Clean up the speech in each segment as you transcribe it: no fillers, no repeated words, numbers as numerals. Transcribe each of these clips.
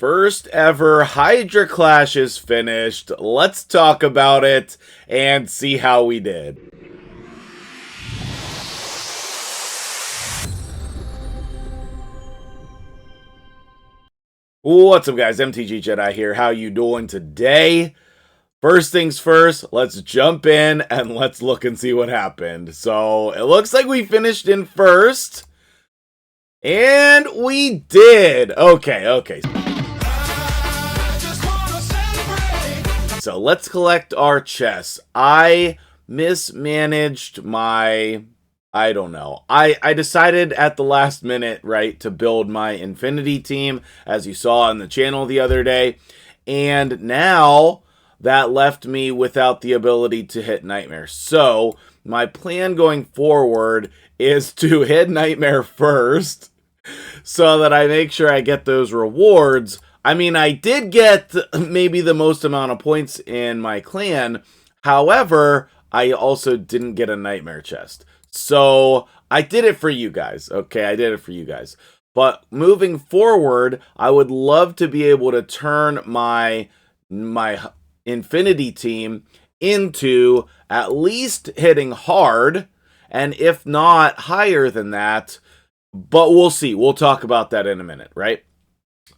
first ever Hydra Clash is finished. Let's talk about it and see how we did. What's up, guys? MtgJedi here. How you doing today? First things first, let's jump in and let's look and see what happened. So it looks like we finished in first. And we did. Okay. So let's collect our chests. I mismanaged my... I don't know. I decided at the last minute, right, to build my Infinity team, as you saw on the channel the other day. And now that left me without the ability to hit Nightmare. So my plan going forward is to hit Nightmare first so that I make sure I get those rewards. I mean, I did get maybe the most amount of points in my clan. However, I also didn't get a Nightmare chest. So I did it for you guys. Okay, I did it for you guys. But moving forward, I would love to be able to turn my Infinity team into at least hitting hard, and if not higher than that. But we'll see. We'll talk about that in a minute, right?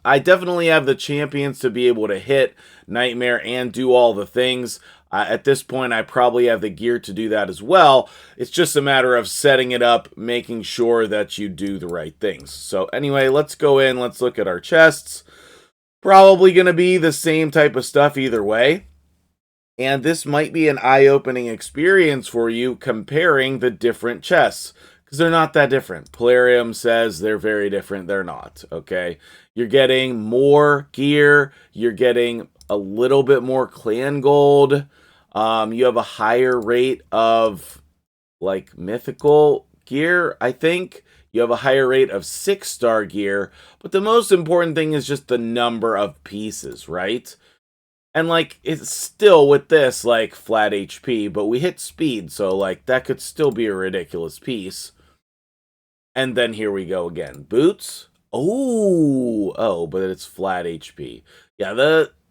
I definitely have the champions to be able to hit Nightmare and do all the things. At this point, I probably have the gear to do that as well. It's just a matter of setting it up, making sure that you do the right things. So anyway, let's go in. Let's look at our chests. Probably going to be the same type of stuff either way. And this might be an eye-opening experience for you comparing the different chests, because they're not that different. Polarium says they're very different. They're not, okay? You're getting more gear. You're getting a little bit more clan gold. You have a higher rate of, like, mythical gear, I think. You have a higher rate of 6-star gear. But the most important thing is just the number of pieces, right? And, like, it's still with this, like, flat HP. But we hit speed, so, like, that could still be a ridiculous piece. And then here we go again. Boots. Oh, but it's flat HP. Yeah,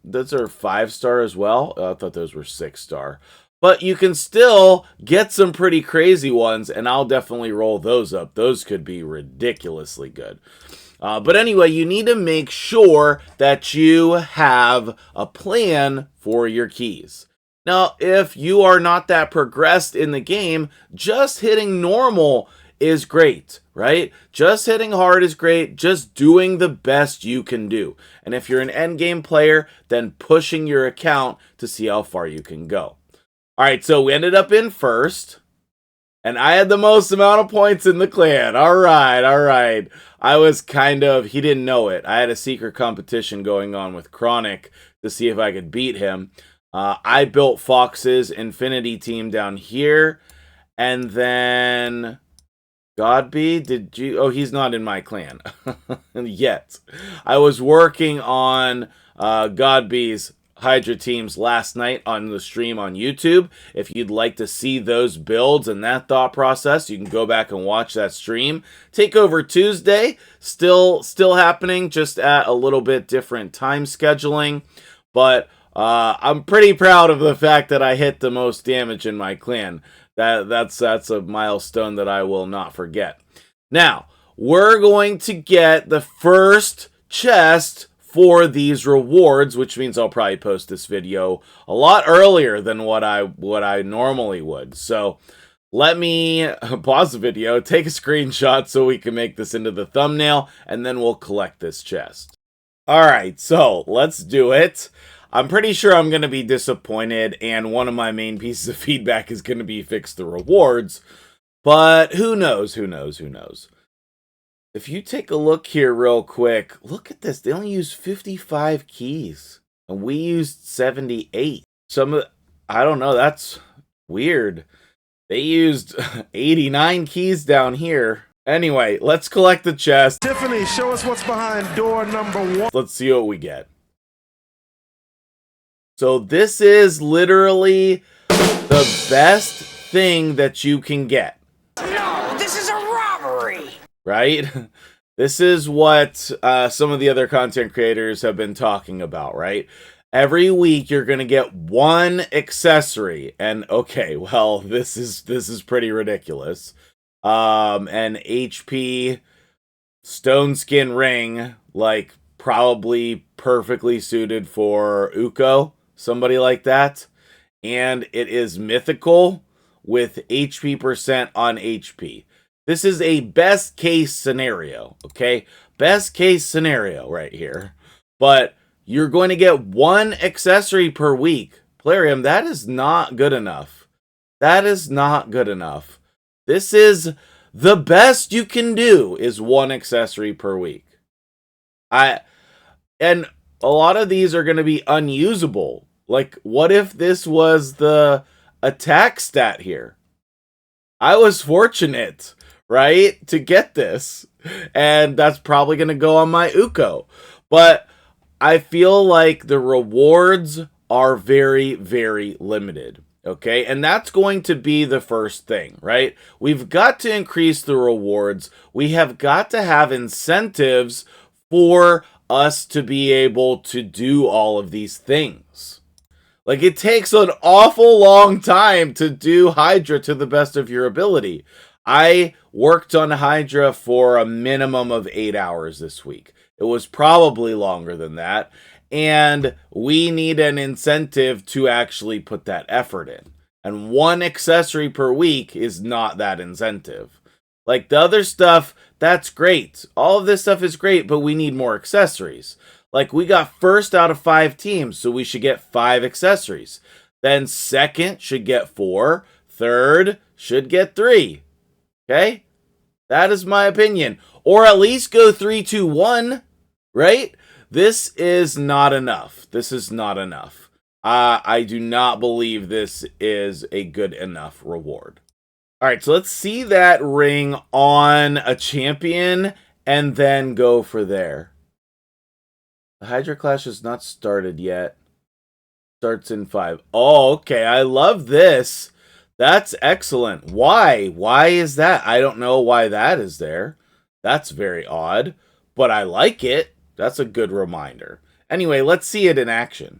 those are 5-star as well. I thought those were 6-star. But you can still get some pretty crazy ones, and I'll definitely roll those up. Those could be ridiculously good. But anyway, you need to make sure that you have a plan for your keys. Now, if you are not that progressed in the game, just hitting normal is great, right? Just hitting hard is great. Just doing the best you can do. And if you're an endgame player, then pushing your account to see how far you can go. All right, so we ended up in first, and I had the most amount of points in the clan. All right. I was he didn't know it. I had a secret competition going on with Chronic to see if I could beat him. I built Fox's Infinity team down here, and then Godby, did you... Oh, he's not in my clan yet. I was working on Godby's Hydra teams last night on the stream on YouTube. If you'd like to see those builds and that thought process, you can go back and watch that stream. Takeover Tuesday, still happening, just at a little bit different time scheduling. But I'm pretty proud of the fact that I hit the most damage in my clan. That's a milestone that I will not forget. Now, we're going to get the first chest for these rewards, which means I'll probably post this video a lot earlier than what I normally would. So let me pause the video, take a screenshot so we can make this into the thumbnail, and then we'll collect this chest. All right, so let's do it. I'm pretty sure I'm going to be disappointed, and one of my main pieces of feedback is going to be fix the rewards. But who knows? If you take a look here real quick, look at this. They only use 55 keys, and we used 78. I don't know, that's weird. They used 89 keys down here. Anyway, let's collect the chest. Tiffany, show us what's behind door number 1. Let's see what we get. So this is literally the best thing that you can get. No, this is a robbery. Right? This is what some of the other content creators have been talking about, right? Every week you're going to get one accessory, and okay, well, this is pretty ridiculous. An HP stone skin ring, like probably perfectly suited for Uko, somebody like that. And it is mythical with HP percent on HP. This is a best case scenario, okay? Best case scenario right here. But you're going to get one accessory per week. Plarium, that is not good enough. That is not good enough. This is the best you can do is one accessory per week. And a lot of these are going to be unusable. Like, what if this was the attack stat here? I was fortunate, right, to get this. And that's probably going to go on my Uko. But I feel like the rewards are very, very limited. Okay, and that's going to be the first thing, right? We've got to increase the rewards. We have got to have incentives for us to be able to do all of these things. Like, it takes an awful long time to do Hydra to the best of your ability. I worked on Hydra for a minimum of 8 hours this week. It was probably longer than that. And we need an incentive to actually put that effort in. And one accessory per week is not that incentive. Like, the other stuff, that's great. All of this stuff is great, but we need more accessories. Like, we got first out of 5 teams, so we should get 5 accessories. Then second should get 4. Third should get 3. Okay? That is my opinion. Or at least go 3, 2, 1. Right? This is not enough. This is not enough. I do not believe this is a good enough reward. All right, so let's see that ring on a champion and then go for there. The Hydra Clash has not started yet. Starts in 5. Oh, okay. I love this. That's excellent. Why? Why is that? I don't know why that is there. That's very odd, but I like it. That's a good reminder. Anyway, let's see it in action.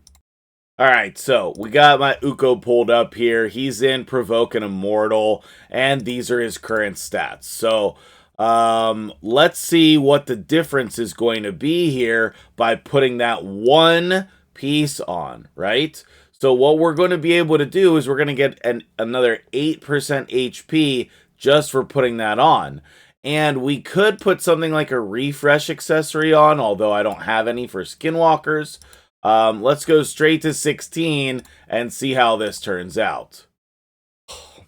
All right, so we got my Uko pulled up here. He's in Provoke an Immortal, and these are his current stats. So let's see what the difference is going to be here by putting that one piece on, right? So what we're going to be able to do is we're going to get another 8% HP just for putting that on. And we could put something like a refresh accessory on, although I don't have any for skinwalkers. Let's go straight to 16 and see how this turns out.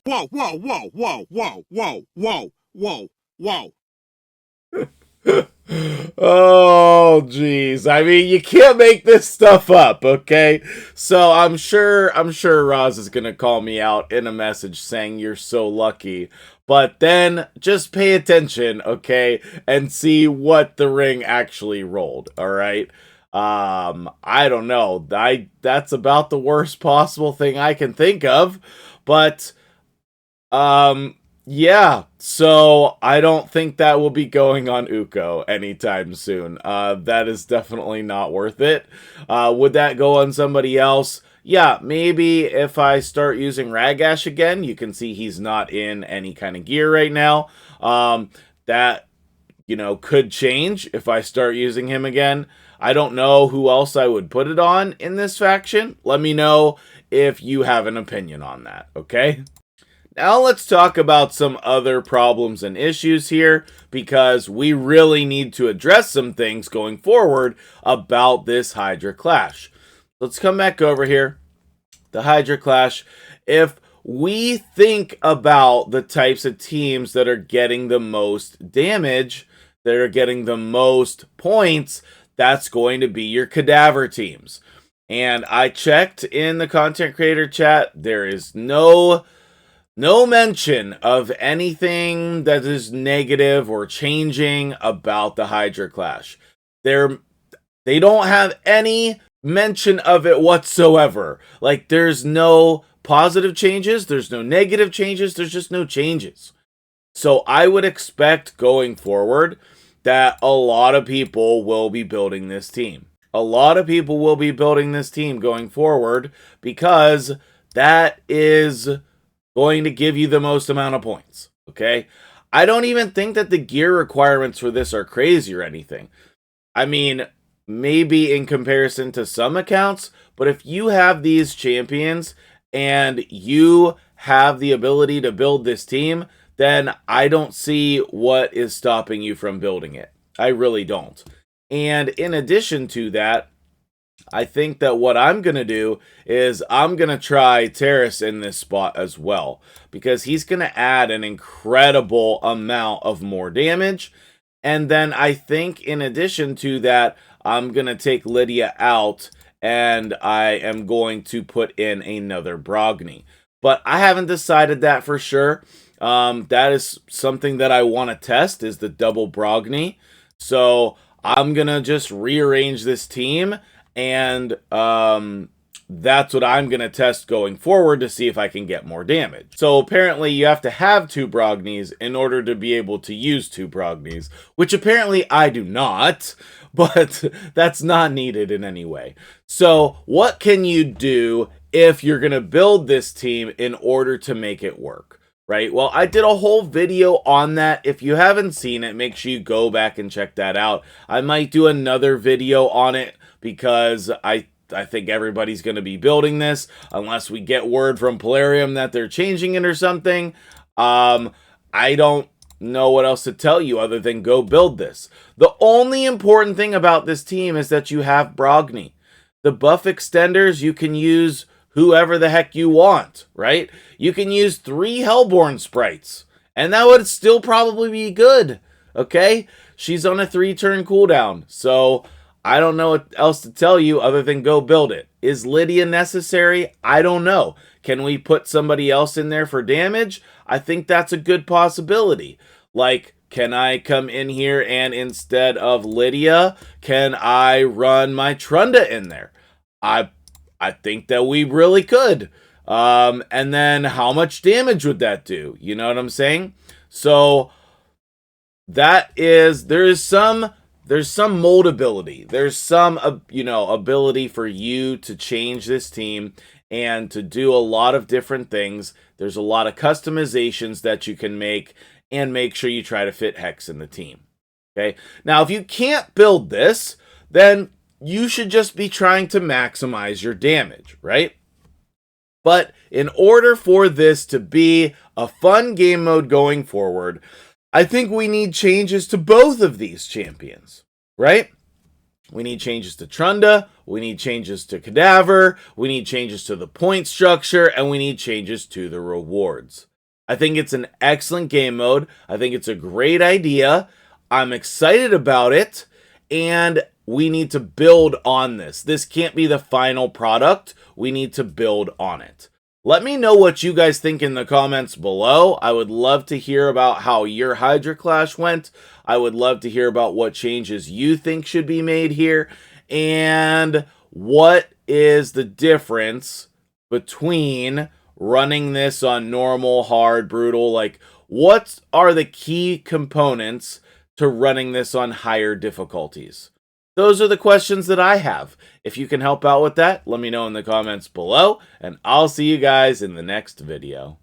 Whoa, whoa, whoa, whoa, whoa, whoa, whoa, whoa, whoa. Oh, geez. I mean, you can't make this stuff up, okay? So I'm sure Roz is gonna call me out in a message saying you're so lucky. But then just pay attention, okay, and see what the ring actually rolled, all right? I don't know. That's about the worst possible thing I can think of. But yeah, so I don't think that will be going on Uko anytime soon. That is definitely not worth it. Would that go on somebody else? Yeah, maybe if I start using Ragash again. You can see he's not in any kind of gear right now. That, could change if I start using him again. I don't know who else I would put it on in this faction. Let me know if you have an opinion on that, okay? Now let's talk about some other problems and issues here, because we really need to address some things going forward about this Hydra Clash. Let's come back over here. The Hydra Clash. If we think about the types of teams that are getting the most damage, that are getting the most points, that's going to be your cadaver teams. And I checked in the content creator chat. There is no mention of anything that is negative or changing about the Hydra Clash. They don't have any mention of it whatsoever. Like, there's no positive changes, there's no negative changes, there's just no changes. So I would expect going forward that a lot of people will be building this team. A lot of people will be building this team going forward because that is going to give you the most amount of points, okay? I don't even think that the gear requirements for this are crazy or anything. I mean, maybe in comparison to some accounts, but if you have these champions and you have the ability to build this team, then I don't see what is stopping you from building it. I really don't. And in addition to that, I think that what I'm going to do is I'm going to try Terrace in this spot as well, because he's going to add an incredible amount of more damage. And then I think in addition to that, I'm going to take Lydia out and I am going to put in another Brogni. But I haven't decided that for sure. That is something that I want to test, is the double Brogni. So I'm going to just rearrange this team, and that's what I'm going to test going forward to see if I can get more damage. So apparently you have to have 2 Brognis in order to be able to use 2 Brognis, which apparently I do not, but that's not needed in any way. So what can you do if you're going to build this team in order to make it work? Right? Well, I did a whole video on that. If you haven't seen it, make sure you go back and check that out. I might do another video on it because I think everybody's going to be building this unless we get word from Polarium that they're changing it or something. I don't know what else to tell you other than go build this. The only important thing about this team is that you have Brogni. The buff extenders, you can use whoever the heck you want, right? You can use 3 Hellborn sprites, and that would still probably be good, okay? She's on a 3-turn cooldown, so I don't know what else to tell you other than go build it. Is Lydia necessary? I don't know. Can we put somebody else in there for damage? I think that's a good possibility. Like, can I come in here and instead of Lydia, can I run my Trunda in there? I think that we really could. And then how much damage would that do? You know what I'm saying? So that is, there's some moldability. There's some, ability for you to change this team and to do a lot of different things. There's a lot of customizations that you can make, and make sure you try to fit Hex in the team. Okay. Now, if you can't build this, then you should just be trying to maximize your damage, right? But in order for this to be a fun game mode going forward, I think we need changes to both of these champions, right? We need changes to Trunda, we need changes to Cadaver, we need changes to the point structure, and we need changes to the rewards. I think it's an excellent game mode. I think it's a great idea. I'm excited about it, and we need to build on this. This can't be the final product. We need to build on it. Let me know what you guys think in the comments below. I would love to hear about how your Hydra Clash went. I would love to hear about what changes you think should be made here. And what is the difference between running this on normal, hard, brutal? Like, what are the key components to running this on higher difficulties? Those are the questions that I have. If you can help out with that, let me know in the comments below, and I'll see you guys in the next video.